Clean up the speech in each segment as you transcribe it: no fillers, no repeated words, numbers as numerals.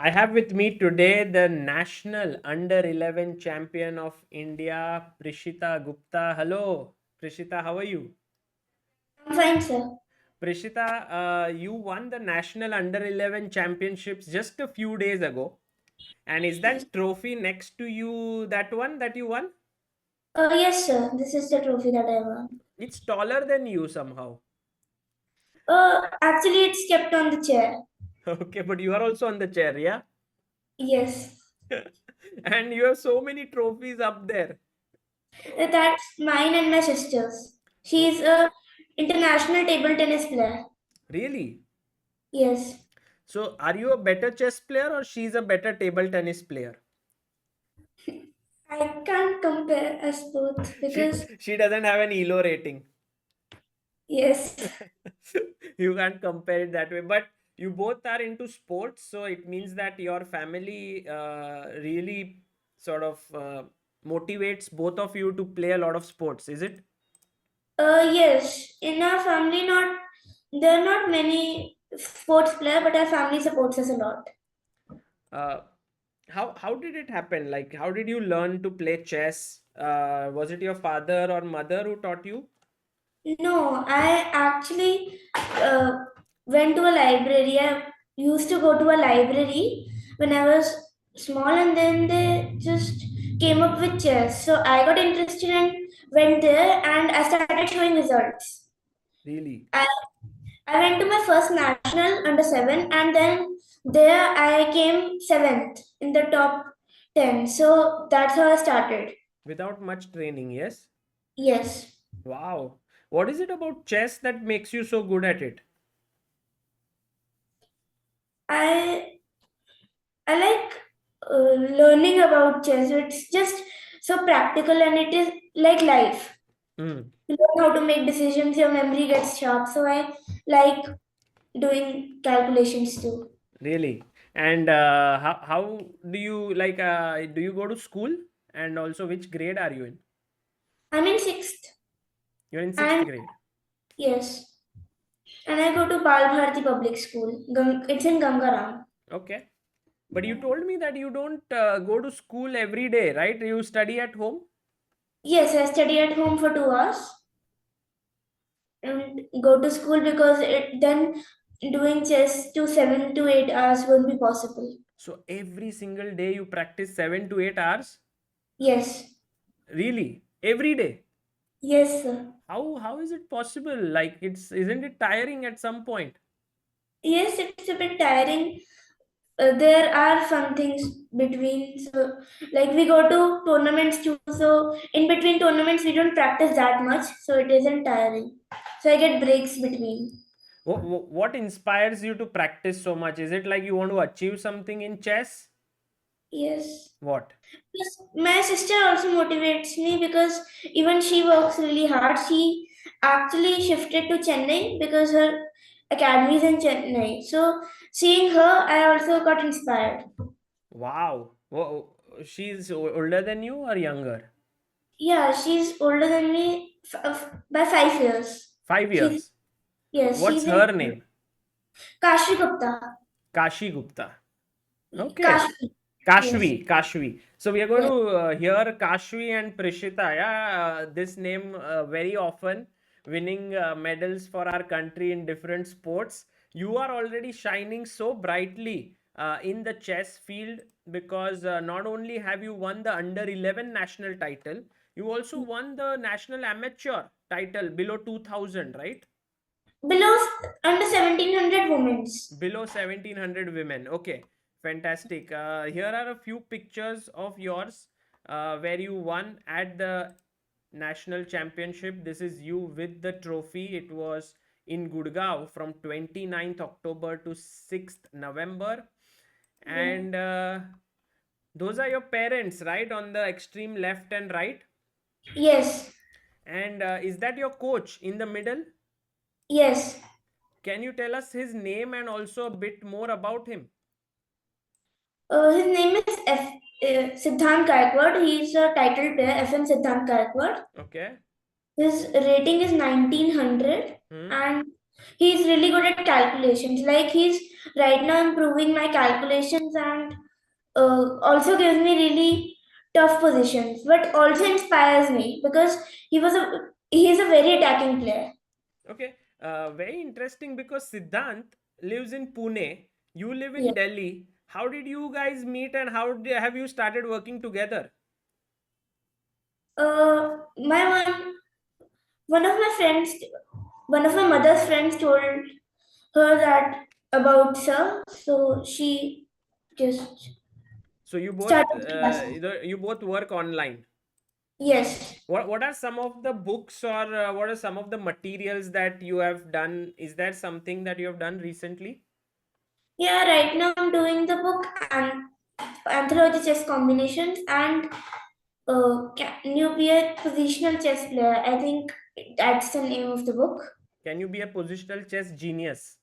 I have with me today the national under-11 champion of India, Prishita Gupta. Hello, Prishita, how are you? I'm fine, sir. Prishita, you won the national under-11 championships just a few days ago. And is that trophy next to you that one that you won? Yes, sir. This is the trophy that I won. It's taller than you somehow. Actually, it's kept on the chair. Okay, but you are also on the chair, yeah? Yes. And you have so many trophies up there. That's mine and my sister's. Oh, She's a international table tennis player. really? Yes. So, are you a better chess player or she's a better table tennis player? I can't compare us both she because, she doesn't have an elo rating. yes. You can't compare it that way, but you both are into sports, so it means that your family really sort of motivates both of you to play a lot of sports, is it? Yes. In our family, there are not many sports player, but our family supports us a lot. uh, how did it happen? Like, how did you learn to play chess? Was it your father or mother who taught you? No, I actually went to a library. I used to go to a library when I was small, and then they just came up with chess. So I got interested and went there, and I started showing results. Really? I, I went to my first national under 7, and then there I came 7th in the top 10. So that's how I started. Without much training, yes? Yes. Wow. What is it about chess that makes you so good at it? I I like learning about chess. It's just so practical and it is like life. Hmm. You learn how to make decisions, your memory gets sharp. So I like doing calculations too. Really? And how do you like? Do you go to school? And also, which grade are you in? I'm in sixth, You're in sixth and grade. yes, and I go to Bal Bharati Public School. It's in Gangaram. Okay. But you told me that you don't go to school every day, right? You study at home. Yes, I study at home for 2 hours and go to school because then doing chess to 7 to 8 hours won't be possible. So every single day you practice 7 to 8 hours. Yes, Really? Every day? yes, sir. How is it possible? Like it's isn't it tiring at some point? Yes, it's a bit tiring. There are fun things between. So, like we go to tournaments too. So, in between tournaments, we don't practice that much. So, it isn't tiring. So, I get breaks between. What inspires you to practice so much? Is it like you want to achieve something in chess? Yes. What? Yes. My sister also motivates me because even she works really hard. She actually shifted to Chennai because her academy is in Chennai. So, seeing her, I also got inspired. Wow. She's older than you or younger? Yeah, she's older than me by 5 years. Five She's years. Yes, What's she's in her name? Kashi Gupta. Kashi Gupta. Okay. Kashi. Yes. Kashvi. So we are going Yes. to hear Kashvi and Prishita. Yeah, this name very often winning medals for our country in different sports. You are already shining so brightly in the chess field because not only have you won the under-11 national title, you also won the national amateur title below 2000, right? Below under 1700 women's. Below 1700 women. Okay, fantastic. Here are a few pictures of yours where you won at the national championship. This is you with the trophy. It was in Gurgaon from 29th October to 6th November. Yeah. And those are your parents, right? On the extreme left and right. Yes. And is that your coach in the middle? Yes. Can you tell us his name and also a bit more about him? His name is Siddhant Gaikwad. He's a title player, FM Siddhant Gaikwad. Okay. His rating is 1900 Hmm. and he's really good at calculations. Like right now improving my calculations and also gives me really tough positions, but also inspires me because he is a very attacking player. Okay, very interesting because Siddhant lives in Pune. You live in Yeah. Delhi. How did you guys meet and have you started working together? My one of my friends, one of my mother's friends told her that about sir, so she just So started class. you both work online. Yes. What are some of the books or what are some of the materials that you have done? Is there something that you have done recently? Yeah, right now I'm doing the book and anthology chess combinations and can you be a positional chess player? I think that's the name of the book. Can you be a positional chess genius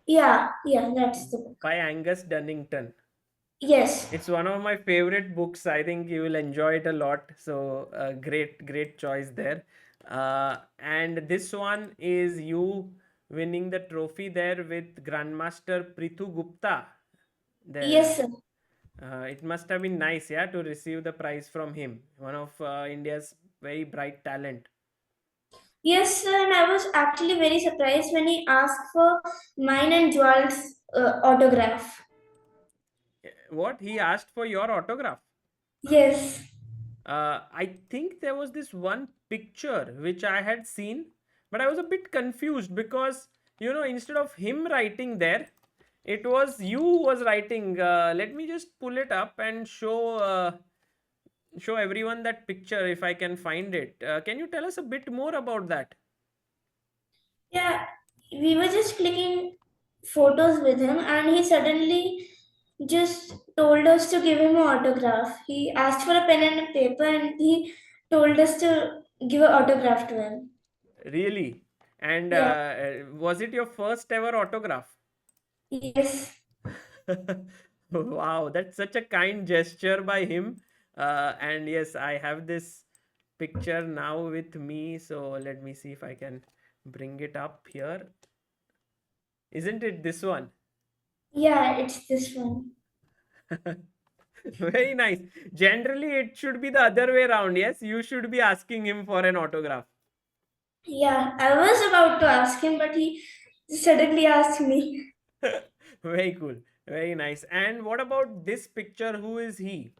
Yeah, that's the book. by Angus Dunnington? Yes, It's one of my favorite books. I think you will enjoy it a lot. So, great choice there. And this one is you winning the trophy there with Grandmaster Prithu Gupta. There, yes, sir. it must have been nice, yeah, to receive the prize from him. One of India's very bright talent. Yes, sir. And I was actually very surprised when he asked for mine and Joel's autograph. What he asked for your autograph? Yes, I think there was this one picture which I had seen, but I was a bit confused because instead of him writing there, it was you who was writing. Let me just pull it up and show everyone that picture if I can find it. Can you tell us a bit more about that? yeah. We were just clicking photos with him, and he suddenly just told us to give him an autograph. He asked for a pen and a paper, and he told us to give an autograph to him. Really? And Yeah. was it your first ever autograph? Yes. Wow, that's such a kind gesture by him. And yes, I have this picture now with me. So let me see if I can bring it up here. Isn't it this one? Yeah, it's this one. Very nice. Generally, it should be the other way around. Yes, you should be asking him for an autograph. Yeah, I was about to ask him, but he suddenly asked me. Very cool. Very nice. And what about this picture? Who is he?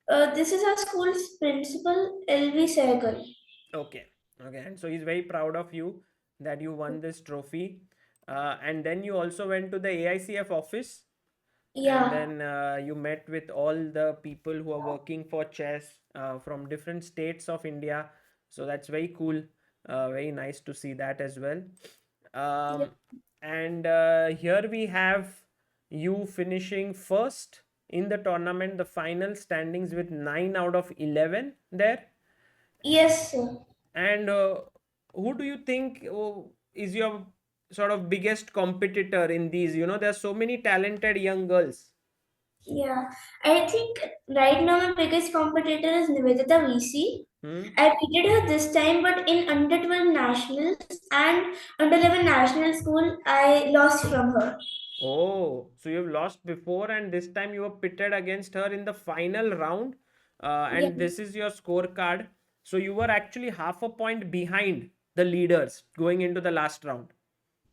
This is our school's principal, LV Sehgal. Okay. Okay. And so he's very proud of you that you won this trophy. And then you also went to the AICF office and Yeah, then you met with all the people who are working for chess from different states of India. So that's very cool. Very nice to see that as well. yeah. Um, and here we have you finishing first in the tournament, the final standings with 9 out of 11 there. Yes, sir. And who do you think is your sort of biggest competitor in these? There are so many talented young girls. Yeah. I think right now my biggest competitor is Niveditha VC. Hmm? I beated her this time, but in under 12 nationals and under 11 national school, I lost from her. Oh, so you've lost before, and this time you were pitted against her in the final round. Yeah. And this is your scorecard. So you were actually half a point behind the leaders going into the last round.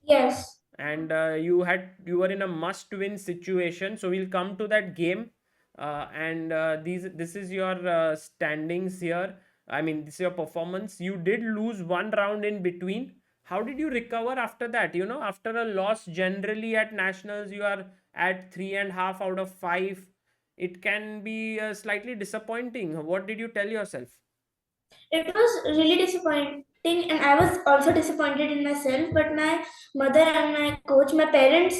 Yes. And you were in a must win situation, so we'll come to that game. And this is your standings here. I mean, this is your performance. You did lose one round in between. How did you recover after that? After a loss, generally at nationals you are at 3.5 out of 5. It can be slightly disappointing. What did you tell yourself? It was really disappointing, and I was also disappointed in myself. But my mother and my coach, my parents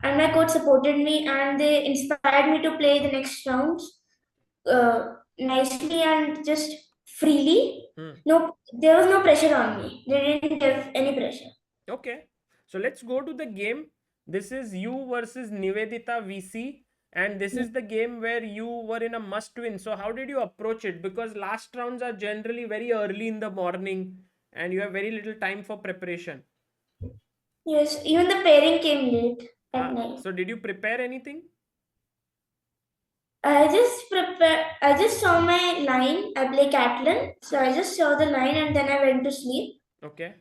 and my coach supported me, and they inspired me to play the next rounds nicely and just freely. Hmm. No, there was no pressure on me. They didn't give any pressure. Okay, so let's go to the game. This is you versus Niveditha VC, and this Yeah. is the game where you were in a must win. So, how did you approach it? Because last rounds are generally very early in the morning and you have very little time for preparation. Yes, even the pairing came late. at night. So did you prepare anything? I just saw my line. I play Catalan, so I just saw the line and then I went to sleep. Okay.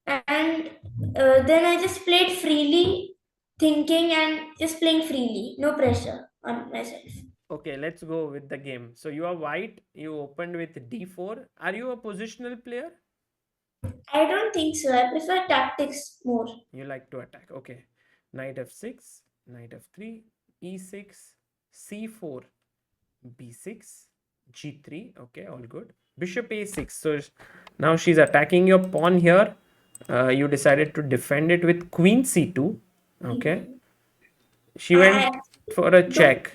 And then I just played freely, thinking and just playing freely. No pressure on myself. Okay, let's go with the game. So you are white, you opened with d4. Are you a positional player? I don't think so. I prefer tactics more. You like to attack. Okay. Knight f6, knight f3, e6, c4, b6, g3. Okay, all good. Bishop a6. So now she's attacking your pawn here. You decided to defend it with queen c2. Okay. She I went for a don't check.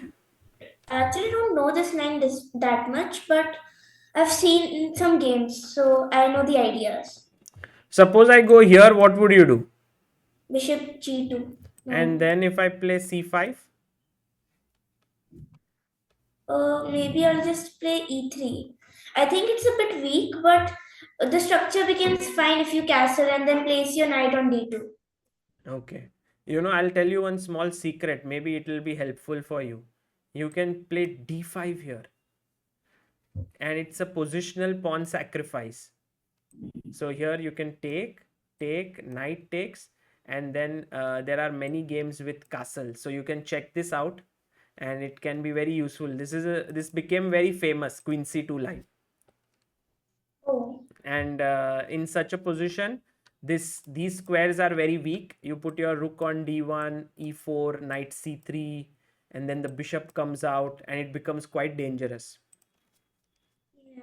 I actually don't know this line that much, but I've seen in some games, so I know the ideas. Suppose I go here, what would you do? Bishop g2. And No. then if I play c5, Maybe I'll just play e3. I think it's a bit weak, but the structure becomes fine if you castle and then place your knight on d2. okay. I'll tell you one small secret. Maybe it will be helpful for you. You can play d5 here, and it's a positional pawn sacrifice. So here you can take, knight takes, and then there are many games with castle. So you can check this out, and it can be very useful. This became very famous, Queen C2 line. Oh, And in such a position, these squares are very weak. You put your rook on d1, e4, knight c3, and then the bishop comes out, and it becomes quite dangerous.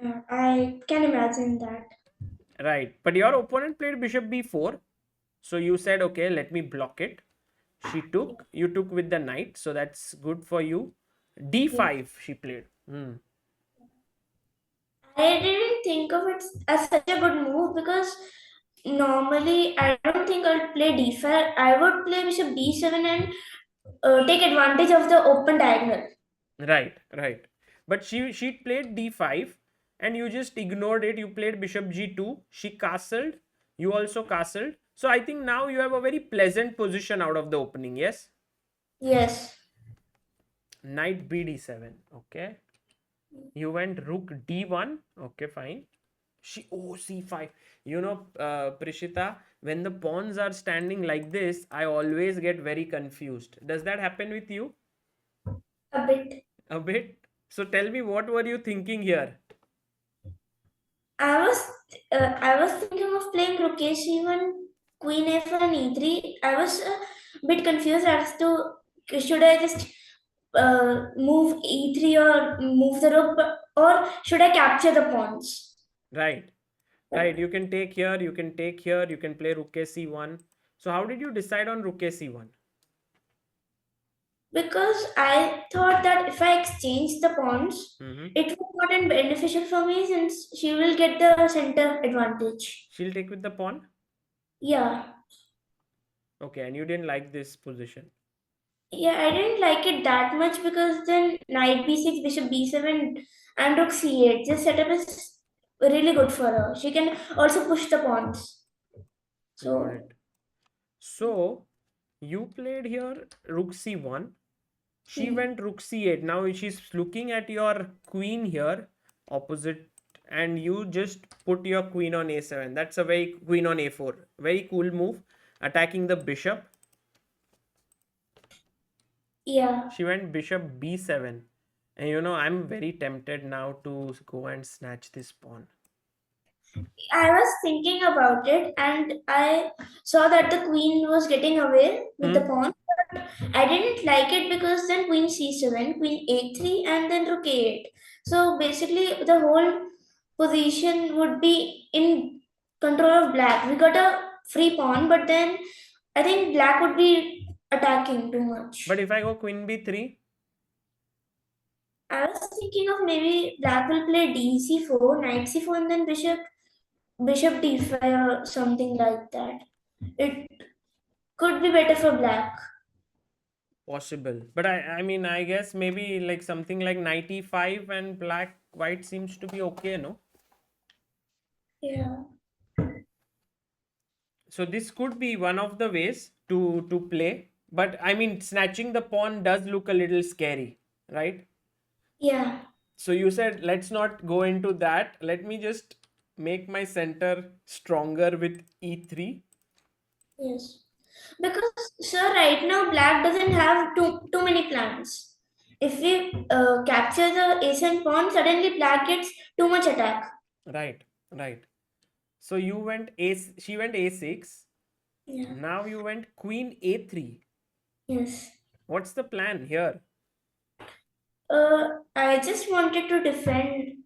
yeah, I can imagine that. Right. But your opponent played bishop b4. So you said, okay, let me block it. You took with the knight. So that's good for you. Yeah. d5 she played. I didn't think of it as such a good move because normally I don't think I'll play d5. I would play bishop b7 and take advantage of the open diagonal. Right, right. But she played d5 and you just ignored it. You played bishop g2. She castled. You also castled. So I think now you have a very pleasant position out of the opening. Yes. Yes. Knight bd7. Okay. You went rook d1. Okay, fine. C5. Prishita, when the pawns are standing like this, I always get very confused. Does that happen with you? A bit. A bit. So tell me, what were you thinking here? I was I was thinking of playing rook a1, queen a4, and e3. I was a bit confused as to should I just move e3 or move the rook, or should I capture the pawns? Right. Right. You can take here, you can take here, you can play rook a c1. So how did you decide on rook a c1? Because I thought that if I exchange the pawns, Mm-hmm. it was not beneficial for me since she will get the center advantage. She'll take with the pawn. Yeah. Okay, and you didn't like this position. Yeah, I didn't like it that much because then knight b6, bishop b7, and rook c8. This setup is really good for her. She can also push the pawns. Got So, it. So you played here rook c1. She hmm, went rook c8. Now she's looking at your queen here, opposite, and you just put your queen on a7. That's a very queen on a4. Very cool move. Attacking the bishop. yeah. She went bishop b7. And I'm very tempted now to go and snatch this pawn. I was thinking about it and I saw that the queen was getting away with the Hmm? pawn. I didn't like it because then queen c7, queen a3, and then rook a8. So basically, the whole position would be in control of black. We got a free pawn, but then I think black would be attacking too But much. if I go queen b3, I was thinking of maybe black will play d4, knight c4, and then bishop d5 or something like that. It could be better for black. possible. But I mean, I guess maybe like something like knight e5 and black white seems to be okay, no? Yeah. So this could be one of the ways to play. But I mean, snatching the pawn does look a little scary, right? Yeah. So you said let's not go into that. Let me just make my center stronger with e3. Yes. Because, sir, right now black doesn't have too many plans. If we capture the ace and pawn, suddenly black gets too much attack. Right, right. So you went a, she went a6. Yeah. Now you went queen a3. Yes. What's the plan here? I just wanted to defend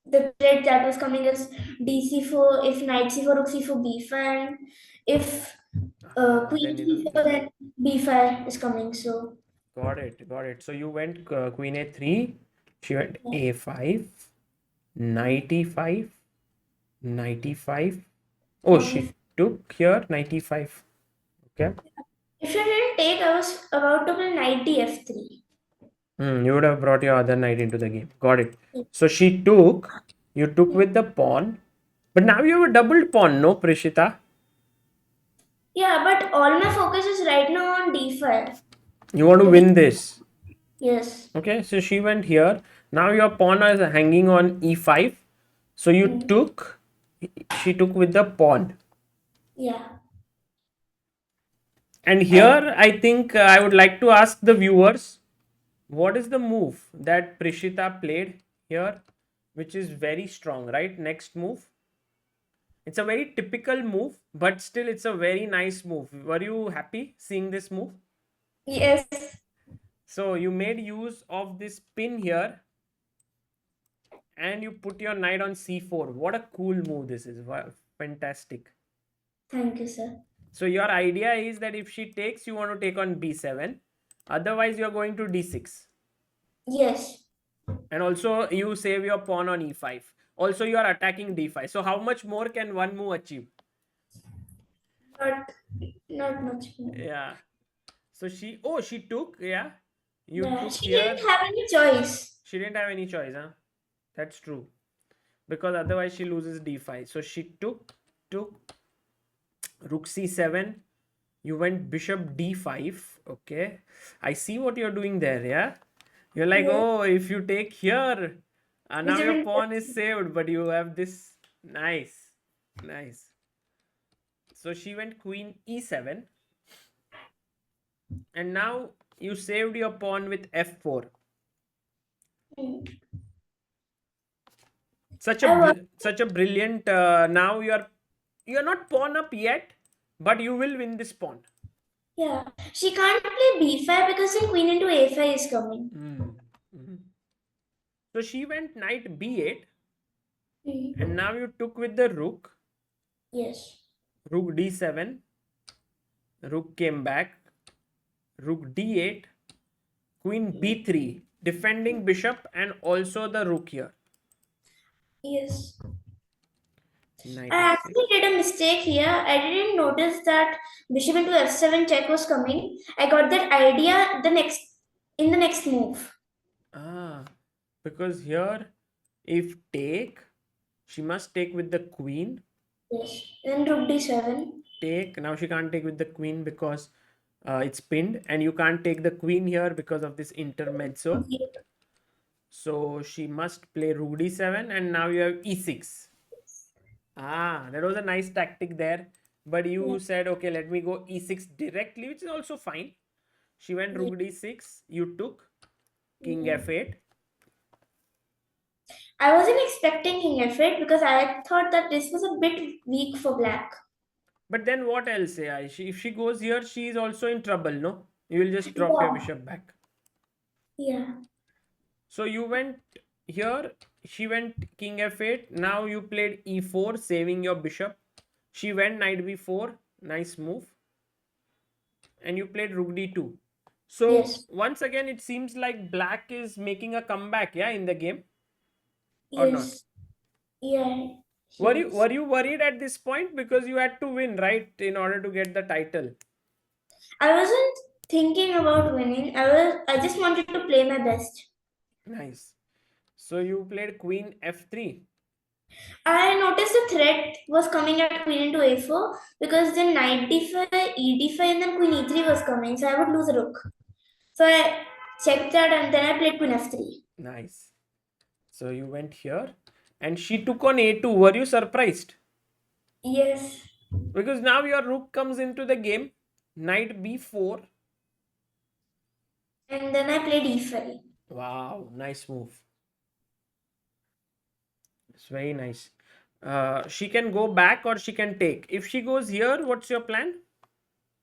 the threat that was coming as dc4, if knight c4, rook c4, b5, if queen Then you know, c4, then b5 is coming. So, got it, got it. So you went queen a3. She went yeah. a5, knight e5, knight e5. Oh, Knight she f- took here knight e5. Okay. if you didn't take, I was about to play knight df3. You would have brought your other knight into the game. Got it. So she took, you took Yeah. with the pawn, but now you have a doubled pawn, no, Prishita? Yeah, but all my focus is right now on d5. You want to The weak. win this. Yes. Okay, so she went here. Now your pawn is hanging on e5. So you Mm. took, she took with the pawn. Yeah. And here I think I would like to ask the viewers, what is the move that Prishita played here, which is very strong, right? Next move. It's a very typical move, but still it's a very nice move. Were you happy seeing this move? Yes. So you made use of this pin here and you put your knight on c4. What a cool move this is. Wow, fantastic. Thank you, sir. So your idea is that if she takes, you want to take on b7. Otherwise, you're going to d6. Yes. And also you save your pawn on e5. Also, you are attacking d5. So how much more can one move achieve? Not not much more. Yeah. So she, oh, she took, yeah. You Yeah. took She didn't here. have any choice. She didn't have any choice, huh? That's true. Because otherwise she loses d5. So she took rook c7. You went bishop d5. Okay. I see what you're doing there, yeah? You're like, Yes. oh, if you take here, now your Bishop pawn is saved, but you have this. Nice. Nice. So she went queen e7. And now you saved your pawn with f4. Mm. Such a I was. such a brilliant. Now you're not pawn up yet, but you will win this pawn. Yeah. She can't play b5 because then queen into a5 is coming. Mhm. So she went knight b8, and Mm. now you took with the rook. Yes. Rook d7. Rook came back. Rook d8. Queen b3, defending bishop and also the rook here. Yes. Knight I e6. actually did a mistake here. I didn't notice that bishop into f7 check was coming. I got that idea the next move. Ah, because here, if take, she must take with the queen. Yes. Then rook d7. Take, now she can't take with the queen because it's pinned, and you can't take the queen here because of this intermezzo. So she must play rook d7, and now you have e6. Ah, that was a nice tactic there. But Yeah. you said, okay, let me go e6 directly, which is also fine. She went Yeah. rook d6. You took king Yeah. f8. I wasn't expecting king f8 because I thought that this was a bit weak for black. But then what else? Yeah, if she goes here, she is also in trouble, no? You will just drop your Yeah. bishop back. Yeah. So you went here, she went king f8. Now you played e4, saving your bishop. She went knight b4, nice move. And you played rook d2. So Yes. once again, it seems like black is making a comeback, yeah, in the game or not? Yes. Yeah. Were He you is. were you worried at this point because you had to win, right, in order to get the title? I wasn't thinking about winning. I just wanted to play my best. Nice. So you played queen f3. I noticed the threat was coming at queen into a4 because then knight d5, e d5, and then queen e3 was coming, so I would lose a rook. So I checked that and then I played queen f3. Nice. So you went here and she took on a2. Were you surprised? Yes, Because now your rook comes into the game. Knight b4. and then I played e5. Wow, nice move. It's very nice. She can go back or she can take. If she goes here, what's your plan?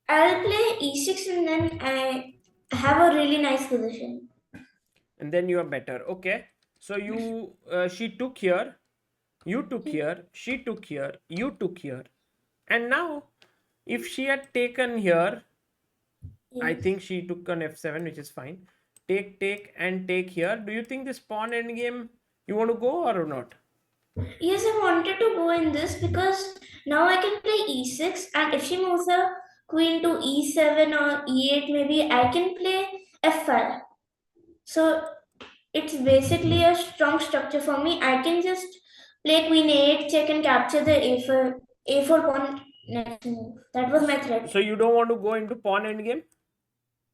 I'll play e6 and then I have a really nice position. And then you are better. Okay. So she took here, you took here, she took here, you took here. And now, if she had taken here, I Yes. think she took on f7, which is fine. Take, and take here. Do you think this pawn endgame you want to go or not? Yes, I wanted to go in this because now I can play e6, and if she moves a queen to e7 or e8, maybe I can play f5. So it's basically a strong structure for me. I can just play queen a8 check and capture the a4 pawn next move. That was my threat. So you don't want to go into pawn endgame?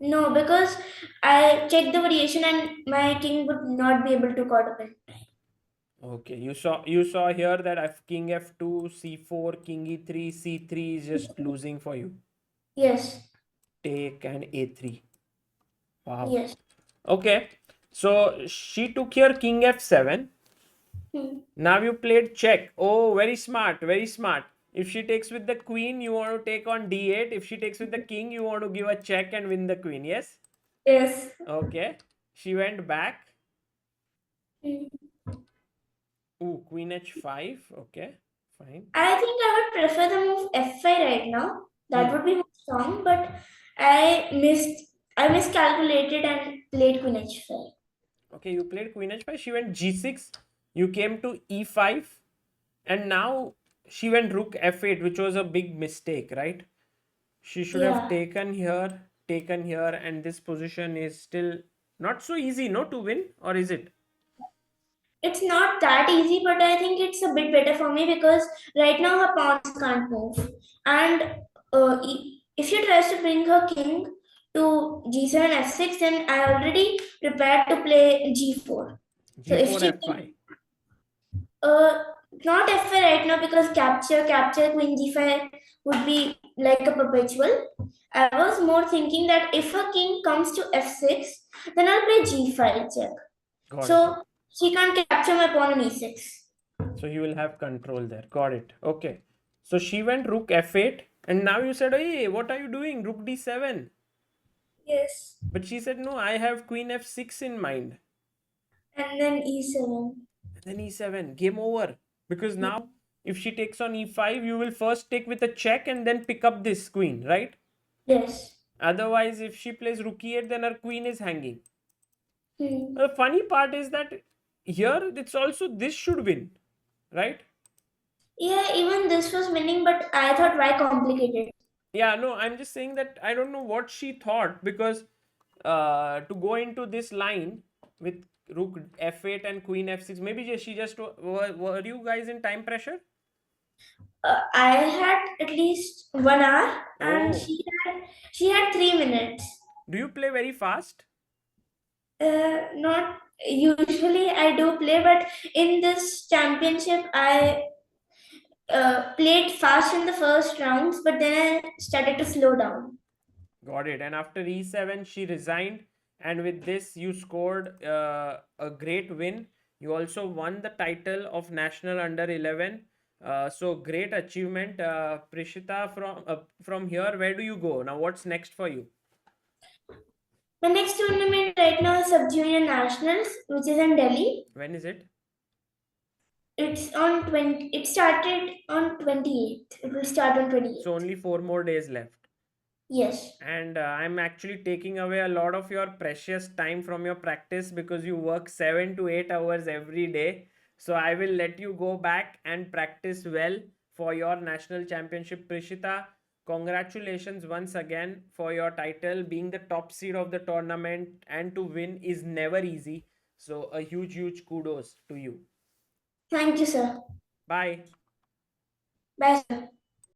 No, because I checked the variation and my king would not be able to caught up in. Okay, you saw here that if king f2, c4, king e3, c3 is just losing for you. Yes, Take and a3. Wow. yes. Okay, so she took here king f7. Hmm. Now you played check. Oh, very smart, very smart. If she takes with the queen, you want to take on d8. If she takes with the king, you want to give a check and win the queen. Yes? Yes. Okay. She went back. Hmm. Ooh, queen h5. Okay, fine. I think I would prefer the move f5 right now. That Hmm. would be more strong, but I miscalculated and played queen h5. Okay, you played queen h5. She went g6. You came to e5. And now she went rook f8, which was a big mistake, right? She should have Yeah. taken here, and this position is still not so easy, no, to win, or is it? It's not that easy, but I think it's a bit better for me because right now her pawns can't move. And if she tries to bring her king to g7 f6, then I already prepared to play g4. So if G4 she f5. uh not f5 right now because capture queen g5 would be like a perpetual. I was more thinking that if her king comes to f6, then I'll play g5 check. Got it. So she can't capture my pawn on e6. So you will have control there. Got it. Okay. So she went rook f8, and now you said, hey, what are you doing? Rook d7. Yes. But she said, no, I have queen f6 in mind. And then e7. And then e7. Game over. Because now, if she takes on e5, you will first take with a check and then pick up this queen, right? Yes. Otherwise, if she plays rook e8, then her queen is hanging. Hmm. The funny part is that here it's also this should win, right? Yeah, even this was winning, but I thought why complicate it? Yeah, no, I'm just saying that I don't know what she thought because to go into this line with rook f8 and queen f6, maybe she just were you guys in time pressure? I had at least 1 hour, and Oh, she had 3 minutes. do you play very fast? Not usually I do play, but in this championship I played fast in the first rounds, but then I started to slow down. Got it. And after e7, she resigned. And with this, you scored a great win. You also won the title of National Under-11. So great achievement, Prishita. From here, where do you go now? What's next for you? My next tournament right now is Sub Junior Nationals, which is in Delhi. When is it? It's on 20. It started on 28th. It will start on So 28th. only 4 more days left. Yes. And I'm actually taking away a lot of your precious time from your practice because you work 7 to 8 hours every day. So I will let you go back and practice well for your national championship. Prishita, congratulations once again for your title. Being the top seed of the tournament and to win is never easy. So a huge kudos to you. Thank you, sir. Bye. Bye, sir.